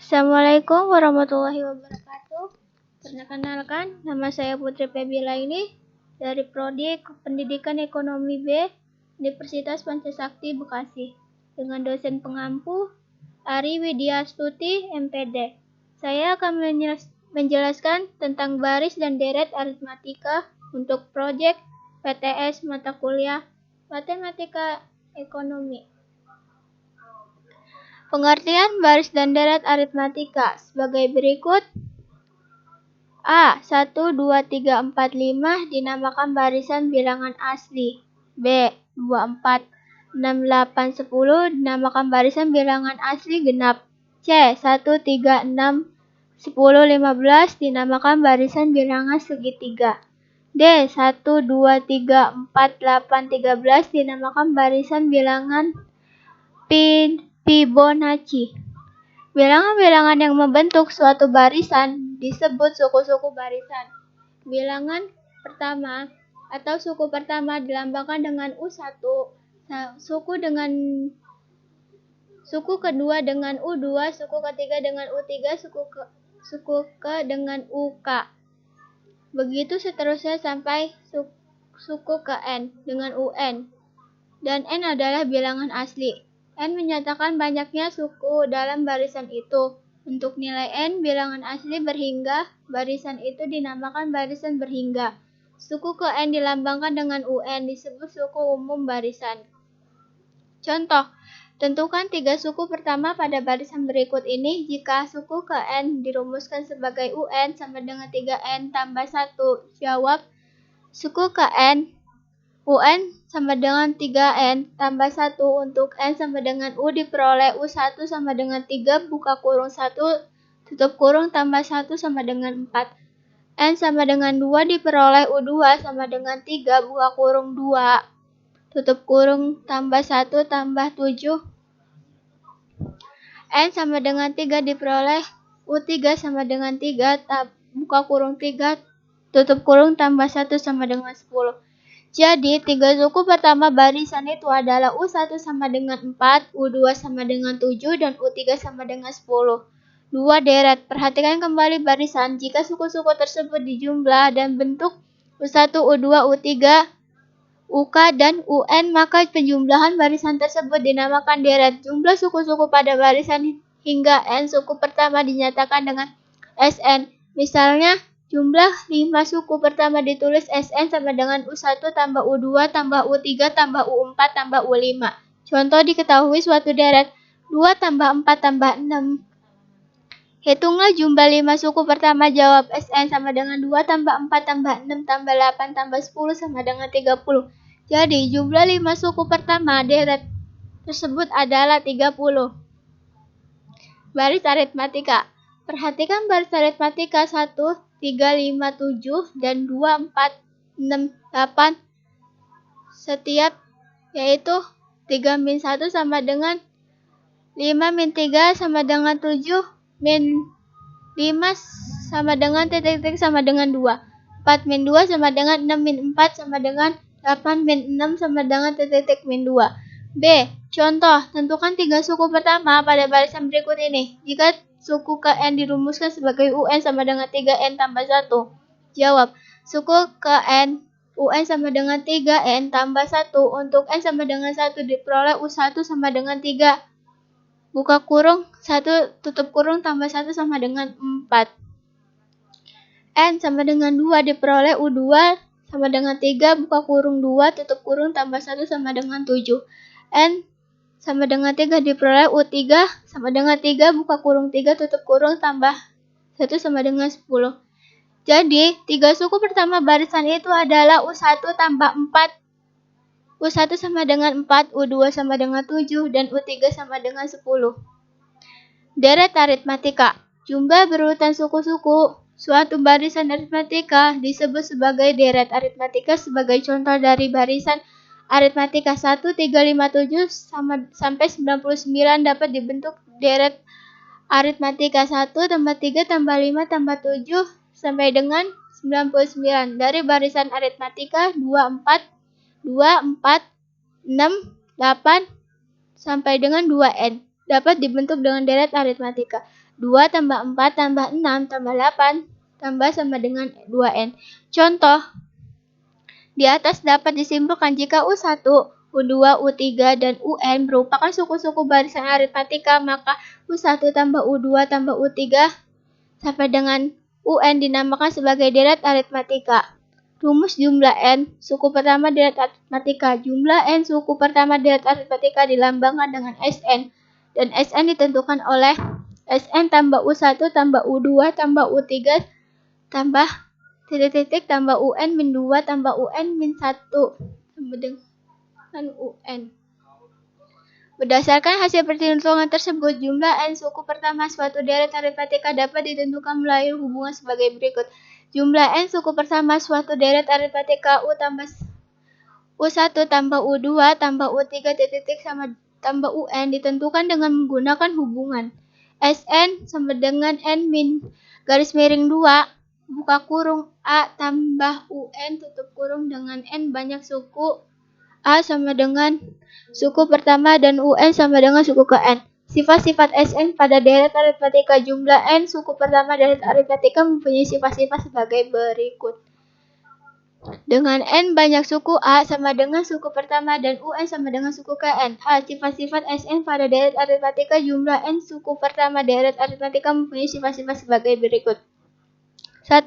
Assalamualaikum warahmatullahi wabarakatuh. Perkenalkan, nama saya Putri Febila ini dari Prodi Pendidikan Ekonomi B, Universitas Pancasakti Bekasi, dengan dosen pengampu Ari Widyastuti, MPD. Saya akan menjelaskan tentang baris dan deret aritmatika untuk proyek PTS mata kuliah Matematika Ekonomi. Pengertian baris dan deret aritmatika sebagai berikut. A. 1, 2, 3, 4, 5 dinamakan barisan bilangan asli. B. 2, 4, 6, 8, 10 dinamakan barisan bilangan asli genap. C. 1, 3, 6, 10, 15 dinamakan barisan bilangan segitiga. D. 1, 2, 3, 4, 8, 13 dinamakan barisan bilangan Fibonacci. Bilangan-bilangan yang membentuk suatu barisan disebut suku-suku barisan. Bilangan pertama atau suku pertama dilambangkan dengan U1, suku kedua dengan U2, suku ketiga dengan U3, suku ke dengan UK. Begitu seterusnya sampai suku ke N dengan UN. Dan N adalah bilangan asli. N menyatakan banyaknya suku dalam barisan itu. Untuk nilai N bilangan asli berhingga, barisan itu dinamakan barisan berhingga. Suku ke N dilambangkan dengan UN, disebut suku umum barisan. Contoh, tentukan 3 suku pertama pada barisan berikut ini jika suku ke N dirumuskan sebagai UN sama dengan 3N tambah 1. Jawab, suku ke N UN sama dengan 3N tambah 1 untuk N sama dengan U diperoleh U1 sama dengan 3 buka kurung 1 tutup kurung tambah 1 sama dengan 4. N sama dengan 2 diperoleh U2 sama dengan 3 buka kurung 2 tutup kurung tambah 1 tambah 7. N sama dengan 3 diperoleh U3 sama dengan 3 buka kurung 3 tutup kurung tambah 1 sama dengan 10. Jadi, 3 suku pertama barisan itu adalah U1 sama dengan 4, U2 sama dengan 7, dan U3 sama dengan 10. 2 deret. Perhatikan kembali barisan. Jika suku-suku tersebut dijumlah dan bentuk U1, U2, U3, UK, dan UN, maka penjumlahan barisan tersebut dinamakan deret. Jumlah suku-suku pada barisan hingga N suku pertama dinyatakan dengan SN. Misalnya, jumlah 5 suku pertama ditulis SN sama dengan U1 tambah U2 tambah U3 tambah U4 tambah U5. Contoh diketahui suatu deret 2 tambah 4 tambah 6. Hitunglah jumlah 5 suku pertama, jawab SN sama dengan 2 tambah 4 tambah 6 tambah 8 tambah 10 sama dengan 30. Jadi jumlah 5 suku pertama deret tersebut adalah 30. Baris aritmatika. Perhatikan baris aritmatika 1, 3, 5, 7, dan 2, 4, 6, 8 setiap, yaitu 3 min 1 sama dengan 5 min 3 sama dengan 7, min 5 sama dengan titik-titik sama dengan 2, 4 min 2 sama dengan 6 min 4 sama dengan 8 min 6 sama dengan titik-titik min 2. B. Contoh, tentukan 3 suku pertama pada barisan berikut ini. Jika suku ke N dirumuskan sebagai UN sama dengan 3N tambah 1. Jawab, suku ke N UN sama dengan 3N tambah 1 untuk N sama dengan 1 diperoleh U1 sama dengan 3. Buka kurung 1 tutup kurung tambah 1 sama dengan 4. N sama dengan 2 diperoleh U2 sama dengan 3 buka kurung 2 tutup kurung tambah 1 sama dengan 7. N sama dengan 3 diperoleh U3 sama dengan 3 buka kurung 3 tutup kurung tambah 1 sama dengan 10. Jadi, 3 suku pertama barisan itu adalah U1 tambah 4. U1 sama dengan 4, U2 sama dengan 7, dan U3 sama dengan 10. Deret aritmatika. Jumlah berurutan suku-suku suatu barisan aritmatika disebut sebagai deret aritmatika. Sebagai contoh dari barisan aritmatika 1, 3, 5, 7 sampai 99 dapat dibentuk deret aritmatika 1 tambah 3 tambah 5 tambah 7 sampai dengan 99 dari barisan aritmatika 2, 4, 6, 8 sampai dengan 2N dapat dibentuk dengan deret aritmatika. 2 tambah 4 tambah 6 tambah 8 tambah sama dengan 2N. Contoh, di atas dapat disimpulkan jika U1, U2, U3, dan UN merupakan suku-suku barisan aritmatika, maka U1 tambah U2 tambah U3 sampai dengan UN dinamakan sebagai deret aritmatika. Rumus jumlah N suku pertama deret aritmatika. Jumlah N suku pertama deret aritmatika dilambangkan dengan Sn, dan Sn ditentukan oleh Sn tambah U1 tambah U2 tambah U3 tambah titik-titik tambah UN min 2 tambah UN min 1 sama dengan UN. Berdasarkan hasil perhitungan tersebut, jumlah N suku pertama suatu deret aritmatika dapat ditentukan melalui hubungan sebagai berikut. Jumlah N suku pertama suatu deret aritmatika U1 tambah U2 tambah U3 titik sama tambah UN ditentukan dengan menggunakan hubungan Sn sama dengan N min garis miring 2 buka kurung A tambah UN tutup kurung dengan N banyak suku A sama dengan suku pertama dan UN sama dengan suku ke N. Sifat-sifat Sn pada deret aritmatika. Jumlah N suku pertama deret aritmatika mempunyai sifat-sifat sebagai berikut. Dengan N banyak suku A sama dengan suku pertama dan UN sama dengan suku ke N. A. Sifat-sifat Sn pada deret aritmatika. Jumlah N suku pertama deret aritmatika mempunyai sifat-sifat sebagai berikut. 1.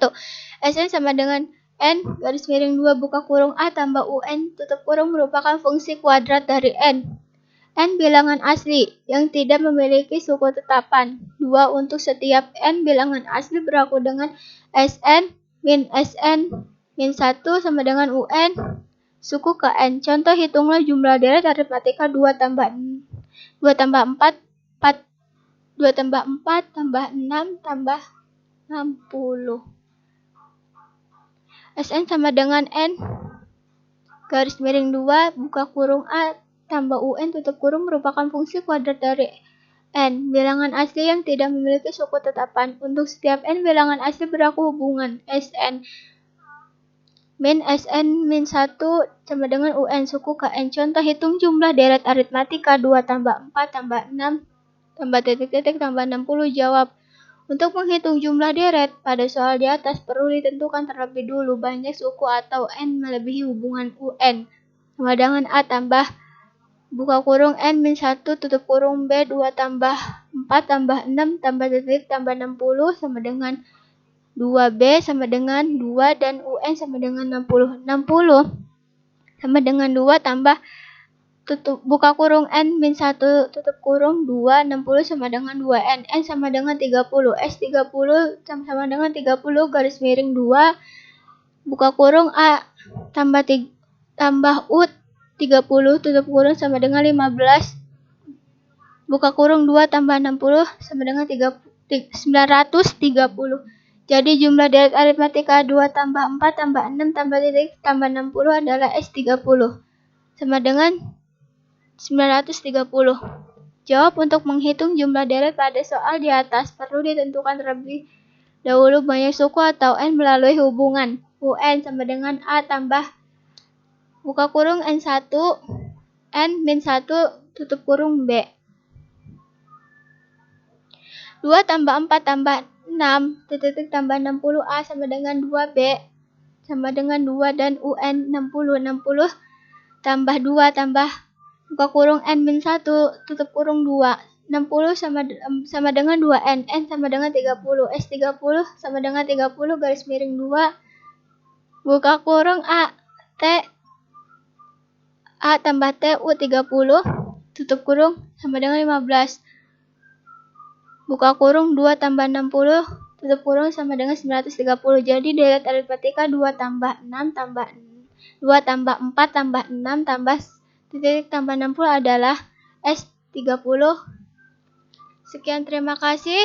Sn sama dengan N garis miring 2 buka kurung A tambah UN tutup kurung merupakan fungsi kuadrat dari N. N bilangan asli yang tidak memiliki suku tetapan. 2. Untuk setiap N bilangan asli berlaku dengan Sn min 1 sama dengan UN suku ke N. Contoh, hitunglah jumlah deret aritmatika 2 tambah 4 tambah 6 tambah 60. Sn sama dengan N garis miring 2 buka kurung A tambah UN tutup kurung merupakan fungsi kuadrat dari N bilangan asli yang tidak memiliki suku tetapan. Untuk setiap N bilangan asli berlaku hubungan Sn min 1 sama dengan UN suku ke N. Contoh, hitung jumlah deret aritmatika 2 tambah 4 tambah 6 tambah titik-titik tambah 60. Jawab. Untuk menghitung jumlah deret pada soal di atas perlu ditentukan terlebih dulu banyak suku atau N melebihi hubungan UN sama dengan A tambah buka kurung N min 1 tutup kurung B 2 tambah 4 tambah 6 tambah titik tambah 60 sama dengan 2B sama dengan 2 dan UN sama dengan 60. 60 sama dengan 2 tambah tutup buka kurung N min 1 tutup kurung 2 60 sama dengan 2N. N sama dengan 30. S 30 sama dengan 30 garis miring 2 buka kurung A tambah U 30 tutup kurung sama dengan 15 buka kurung 2 tambah 60 sama dengan 930. Jadi jumlah deret aritmatika 2 tambah 4 tambah 6 tambah titik tambah 60 adalah S30 sama dengan 930. Jawab. Untuk menghitung jumlah deret pada soal di atas perlu ditentukan terlebih dahulu banyak suku atau N melalui hubungan UN sama dengan A tambah buka kurung N1 N min 1 tutup kurung B. 2 tambah 4 tambah 6 titik tambah 60 A sama dengan 2B sama dengan 2 dan UN 60 tambah 2 tambah buka kurung N min 1 tutup kurung 2 60 sama dengan 2N. N sama dengan 30. S 30 sama dengan 30 garis miring 2 buka kurung A tambah T U 30 tutup kurung sama dengan 15 buka kurung 2 tambah 60 tutup kurung sama dengan 930. Jadi deret aritmatika 2 tambah 4 tambah 6 tambah titik tambah 60 adalah S30. Sekian, terima kasih.